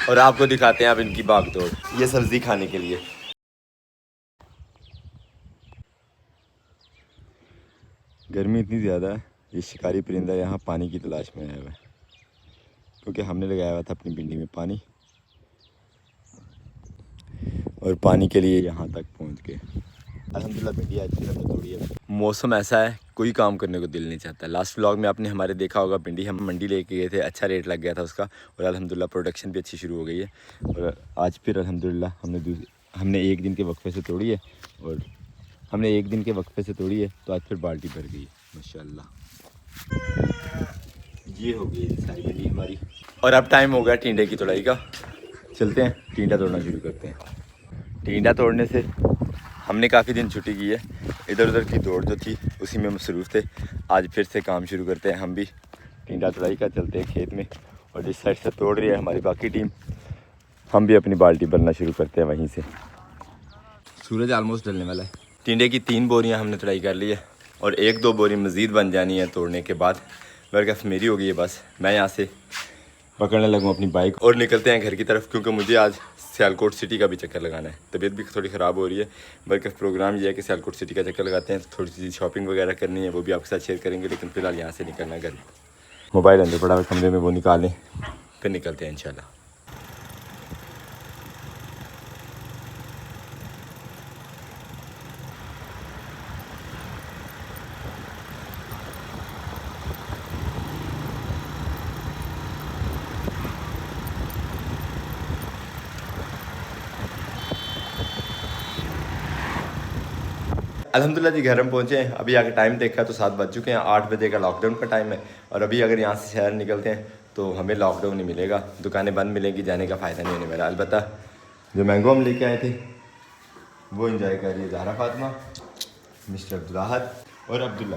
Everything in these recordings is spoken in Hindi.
और आपको दिखाते हैं आप इनकी भागदौड़, ये सब्जी खाने के लिए। गर्मी इतनी ज़्यादा है, ये शिकारी परिंदा यहाँ पानी की तलाश में आया हुआ है, क्योंकि हमने लगाया हुआ था अपनी भिंडी में पानी, और पानी के लिए यहाँ तक पहुँच गए। अल्हम्दुलिल्लाह भिंडी अच्छी तरह तोड़ी है। मौसम ऐसा है, कोई काम करने को दिल नहीं चाहता। लास्ट व्लॉग में आपने हमारे देखा होगा, भिंडी हम मंडी लेके गए थे, अच्छा रेट लग गया था उसका, और अल्हम्दुलिल्लाह प्रोडक्शन भी अच्छी शुरू हो गई है। और आज फिर अल्हम्दुलिल्लाह हमने एक दिन के वक्फे से तोड़ी है, और हमने एक दिन के वक्फे से तोड़ी है, तो आज फिर बाल्टी भर गई है माशाल्लाह। ये हो गई सारी भिंडी हमारी, और अब टाइम हो गया टिंडे की तोड़ाई का। चलते हैं टिंडा तोड़ना शुरू करते हैं। टिंडा तोड़ने से हमने काफ़ी दिन छुट्टी की है, इधर उधर की दौड़ जो थी उसी में मसरूफ़ थे। आज फिर से काम शुरू करते हैं हम भी, टिंडा तोड़ाई का। चलते हैं खेत में, और जिस साइड से तोड़ रही है हमारी बाकी टीम, हम भी अपनी बाल्टी भरना शुरू करते हैं वहीं से। सूरज ऑलमोस्ट ढलने वाला है। टिंडे की 3 बोरियां हमने तोड़ाई कर ली है, और 1-2 बोरी मज़ीद बन जानी है तोड़ने के बाद। बरकत मेरी हो गई है, बस मैं यहाँ से पकड़ने लगूँ अपनी बाइक और निकलते हैं घर की तरफ, क्योंकि मुझे आज सियालकोट सिटी का भी चक्कर लगाना है। तबीयत भी थोड़ी ख़राब हो रही है, बल्कि प्रोग्राम ये है कि सियालकोट सिटी का चक्कर लगाते हैं। थोड़ी सी शॉपिंग वगैरह करनी है, वो भी आपके साथ शेयर करेंगे, लेकिन फ़िलहाल यहाँ से निकलना है घर। मोबाइल अंदर पड़ा हुआ कमरे में, वो निकालें फिर निकलते हैं इंशाल्लाह। अल्हम्दुलिल्लाह जी घर में पहुँचे हैं। अभी आगे टाइम देखा तो 7 बज चुके हैं। 8 बजे का लॉकडाउन का टाइम है, और अभी अगर यहाँ से शहर निकलते हैं तो हमें लॉकडाउन नहीं मिलेगा, दुकानें बंद मिलेंगी, जाने का फ़ायदा नहीं होने वाला। अलबत्ता जो मैंगो हम लेके आए थे वो इंजॉय कर रही है ज़हरा फातिमा, मिस्टर अब्दुल्लाहद और अब्दुल्ला।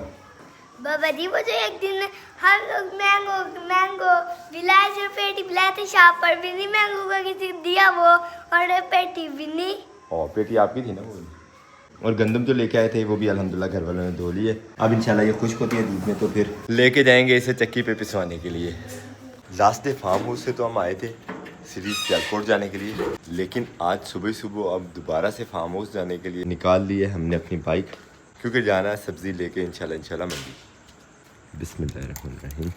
बाबा जी मुझे एक दिन हम लोग मैंगो विलायत पेटी पिलाए थे, शॉप पर भी नहीं मैंगो का किसी दिया वो, और पेटी भी नहीं। और पेटी आपकी थी ना वो। और गंदम जो लेके आए थे वो भी अल्हम्दुलिल्लाह घर वालों ने धो ली है। अब इंशाल्लाह ये खुश्क होती है धूप में, तो फिर लेके जाएंगे इसे चक्की पे पिसवाने के लिए। लास्ट डे फार्म हाउस से तो हम आए थे सिटी सियालकोट जाने के लिए, लेकिन आज सुबह सुबह अब दोबारा से फार्म हाउस जाने के लिए निकाल ली है हमने अपनी बाइक, क्योंकि जाना है सब्ज़ी लेके इंशाल्लाह मंडी। बिस्मिल्लाहिर्रहमानिर्रहीम।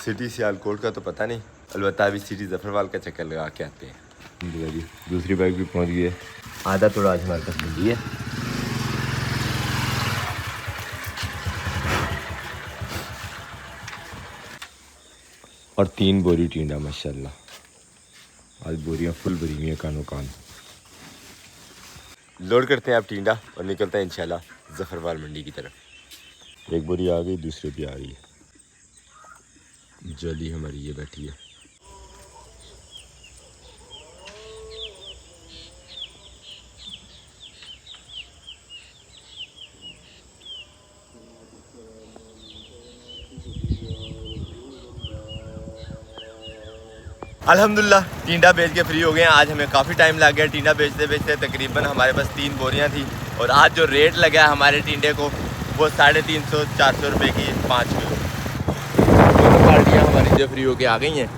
सिटी सियालकोट का तो पता नहीं, अलबत्ता अभी सिटी ज़फ़रवाल का चक्कर लगा के आते हैं। जी दूसरी बाइक भी पहुंच गई है। आधा थोड़ा आज हमारे पास मिली है। और 3 बोरी टिंडा माशाल्लाह, आज बोरियां फुल भरी हुई हैं कानों कान। लोड करते हैं आप टिंडा और निकलते हैं इंशाल्लाह ज़फ़रवाल मंडी की तरफ। एक बोरी आ गई, दूसरी भी आ रही है। जल्दी हमारी ये बैठी है। अल्हम्दुलिल्लाह टिंडा बेच के फ्री हो गए हैं। आज हमें काफ़ी टाइम लग गया टिंडा बेचते बेचते, तकरीबन हमारे पास 3 बोरियां थी, और आज जो रेट लगा है हमारे टिंडे को वो 350-400 रुपये की 5 किलो। दोनों पार्टियाँ हमारी जो फ्री होके आ गई हैं।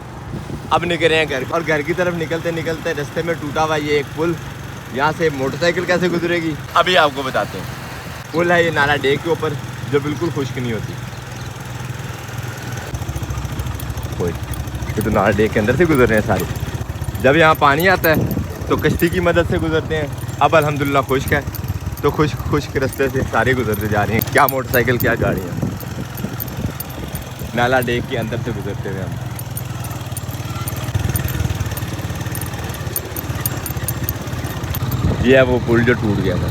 अब निकल रहे हैं घर, और घर की तरफ निकलते निकलते रास्ते में टूटा हुआ ये एक पुल, यहाँ से मोटरसाइकिल कैसे गुजरेगी अभी आपको बताते हैं। पुल है ये नाला डे के ऊपर, जो बिल्कुल खुश्क नहीं होती। ये तो नाला डे के अंदर से गुजर रहे हैं सारे। जब यहाँ पानी आता है तो कश्ती की मदद से गुजरते हैं। अब अल्हम्दुलिल्लाह खुश्क है, तो खुश्क रास्ते से सारे गुजरते जा रहे हैं, क्या मोटरसाइकिल क्या गाड़ियाँ। नाला डे के अंदर से गुजरते हुए हम। ये है वो पुल जो टूट गया था,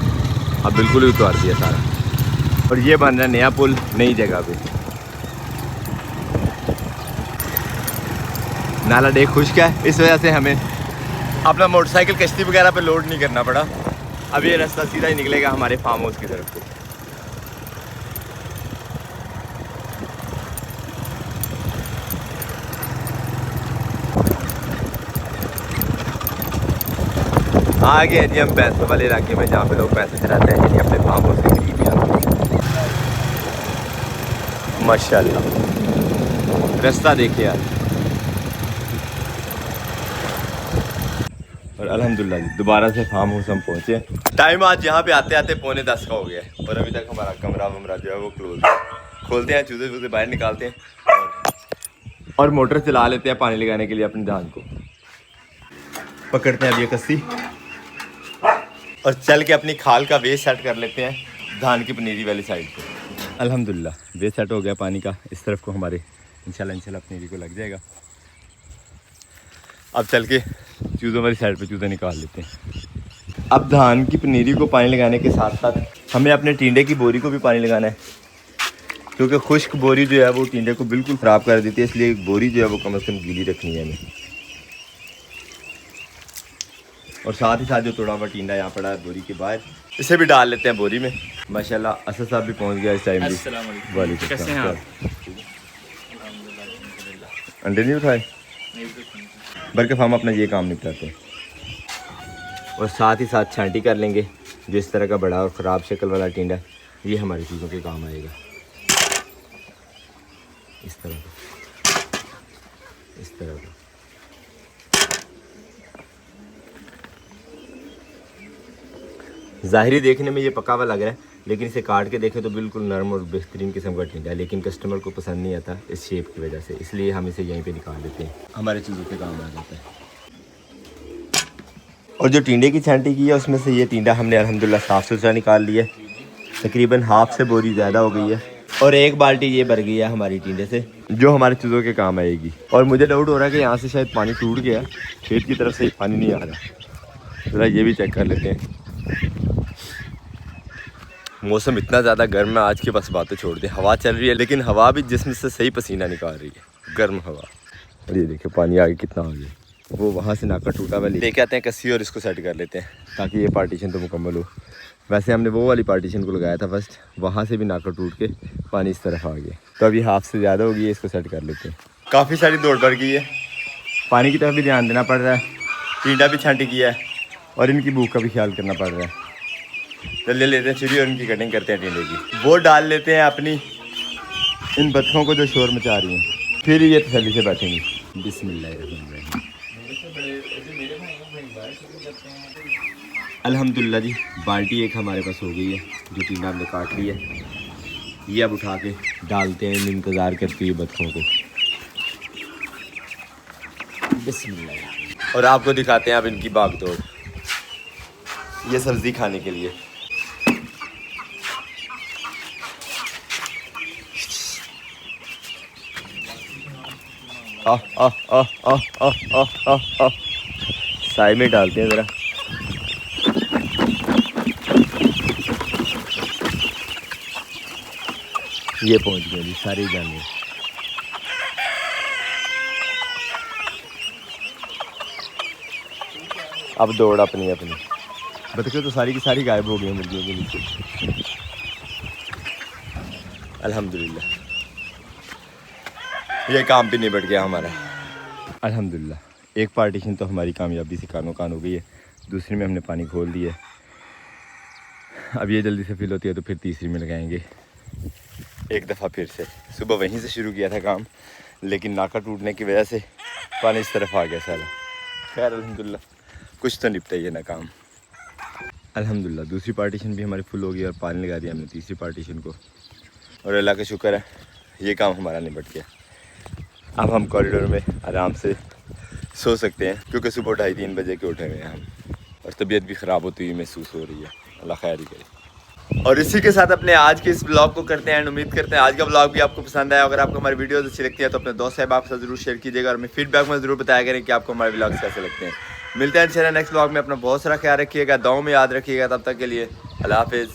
अब बिल्कुल ही उतार दिया सारा, और ये बन रहा है नया पुल नई जगह पे। नाला डे खुश्क है, इस वजह से हमें अपना मोटरसाइकिल कश्ती वगैरह पे लोड नहीं करना पड़ा। अब ये रास्ता सीधा ही निकलेगा हमारे फार्म हाउस की तरफ से। आ गए जी हम भैंसों वाले इलाके में, जहाँ पे लोग भैंसे चलाते हैं जी अपने फार्म हाउस के करीब यहाँ। माशाल्लाह रास्ता देखिए यार, और अल्हम्दुलिल्लाह जी दोबारा से फार्म हाउस हम पहुँचे। टाइम आज यहाँ पे आते आते 9:45 का हो गया है और अभी तक हमारा कमरा वमरा जो है वो क्लोज है। खोलते हैं, चूजे वूजे बाहर निकालते हैं और मोटर चला लेते हैं पानी लगाने के लिए अपनी धान को। पकड़ते हैं अब ये कस्सी और चल के अपनी खाल का वेस्ट सेट कर लेते हैं धान की पनीरी वाली साइड पे। अल्हम्दुलिल्लाह वेस्ट सेट हो गया पानी का, इस तरफ को हमारे इंशाल्लाह पनीरी को लग जाएगा। अब चल के चूज़ों वाली साइड पे चूज़े निकाल लेते हैं। अब धान की पनीरी को पानी लगाने के साथ साथ हमें अपने टिंडे की बोरी को भी पानी लगाना है, क्योंकि खुश्क बोरी जो है वो टिंडे को बिल्कुल ख़राब कर देती है, इसलिए बोरी जो है वो कम से कम गीली रखनी है हमें। और साथ ही साथ जो तोड़ा हुआ टिंडा यहाँ पड़ा है बोरी के बाहर, इसे भी डाल लेते हैं बोरी में। माशाल्लाह असद साहब भी पहुँच गया इस टाइम भी। वालेकुम सलाम। अंडे नहीं उठाए बल्कि हम अपना ये काम निपटाते हैं और साथ ही साथ छांटी कर लेंगे। जो इस तरह का बड़ा और ख़राब शक्ल वाला टिंडा ये हमारी चीज़ों के काम आएगा। इस तरह का, इस तरह का। ज़ाहिरी देखने में ये पका हुआ लग रहा है, लेकिन इसे काट के देखें तो बिल्कुल नरम और बेहतरीन किस्म का टिंडा है, लेकिन कस्टमर को पसंद नहीं आता इस शेप की वजह से, इसलिए हम इसे यहीं पे निकाल देते हैं। हमारे चीज़ों के काम आ जाता है। और जो टिंडे की छांटी की है उसमें से ये टिंडा हमने अल्हम्दुलिल्लाह साफ़ सुथरा निकाल लिया है। तकरीबन हाफ से बोरी ज़्यादा हो गई है और एक बाल्टी ये भर गई है हमारी टिंडे से, जो हमारे चीज़ों के काम आएगी। और मुझे डाउट हो रहा है कि यहाँ से शायद पानी टूट गया, खेत की तरफ से पानी नहीं आ रहा। ज़रा ये भी चेक कर लेते हैं। मौसम इतना ज़्यादा गर्म है आज के, बस बातें छोड़ दें। हवा चल रही है लेकिन हवा भी जिस्म से सही पसीना निकाल रही है, गर्म हवा। और ये देखिए पानी आगे कितना आ गया। वो वहाँ से नाका टूटा वाली लेके आते हैं कस्सी और इसको सेट कर लेते हैं ताकि ये पार्टीशन तो मुकम्मल हो। वैसे हमने वो वाली पार्टीशन को लगाया था फर्स्ट, वहाँ से भी नाका टूट के पानी इस तरफ आ गया, तो अभी हाफ से ज़्यादा हो गई है, इसको सेट कर लेते हैं। काफ़ी सारी दौड़ बढ़ गई है, पानी की तरफ भी ध्यान देना पड़ रहा है, टिंडा भी छांटी किया है और इनकी भूख का भी ख्याल करना पड़ रहा है। तो ले लेते हैं छुरी और इनकी कटिंग करते हैं टिंडे की। वो डाल लेते हैं अपनी इन बतखों को जो शोर मचा रही हैं, फिर ये तसल्ली से बैठेंगी। बिस्मिल्लाह। अल्हम्दुलिल्लाह जी बाल्टी एक हमारे पास हो गई है, जो टिंडा हमने काट लिया है। ये अब उठा के डालते हैं, इंतज़ार करती है बतखों को। बिस्मिल्लाह। और आपको दिखाते हैं अब इनकी भागदौड़, ये सब्ज़ी खाने के लिए। साई में डालते हैं ज़रा। ये पहुंच गए जी सारे जानवर। अब दौड़ अपनी अपनी। बतखें तो सारी की सारी गायब हो गई मुर्गियों के नीचे। अल्हम्दुलिल्लाह ये काम भी निबट गया हमारा। अल्हम्दुलिल्लाह एक पार्टीशन तो हमारी कामयाबी से कानो कान हो गई है, दूसरी में हमने पानी खोल दिया है। अब ये जल्दी से फिल होती है तो फिर तीसरी में लगाएंगे एक दफ़ा फिर से। सुबह वहीं से शुरू किया था काम, लेकिन नाका टूटने की वजह से पानी इस तरफ आ गया सारा। खैर अल्हम्दुलिल्लाह कुछ तो निपटा ही है ना काम। अल्हम्दुलिल्लाह दूसरी पार्टीशन भी हमारी फुल हो गई और पानी लगा दिया हमने तीसरी पार्टीशन को, और अल्लाह का शुक्र है ये काम हमारा निपट गया। अब हम कॉरिडोर में आराम से सो सकते हैं, क्योंकि सुबह 2:30-3 बजे के उठे हुए हैं हम, और तबीयत भी ख़राब होती हुई महसूस हो रही है। अल्लाह खैर ही करे। और इसी के साथ अपने आज के इस ब्लॉग को करते हैं एंड उम्मीद करते हैं आज का ब्लॉग भी आपको पसंद आया। अगर आपको हमारी वीडियोस अच्छी लगती है तो अपने दोस्त साहब आपके साथ ज़रूर शेयर कीजिएगा और हमें फीडबैक में ज़रूर बताया करें कि आपको हमारे ब्लॉग्स कैसे लगते हैं। मिलते हैं इंशाल्लाह नेक्स्ट ब्लॉग में। अपना बहुत सारा ख्याल रखिएगा, दुआओं में याद रखिएगा। तब तक के लिए अल्लाह हाफिज़।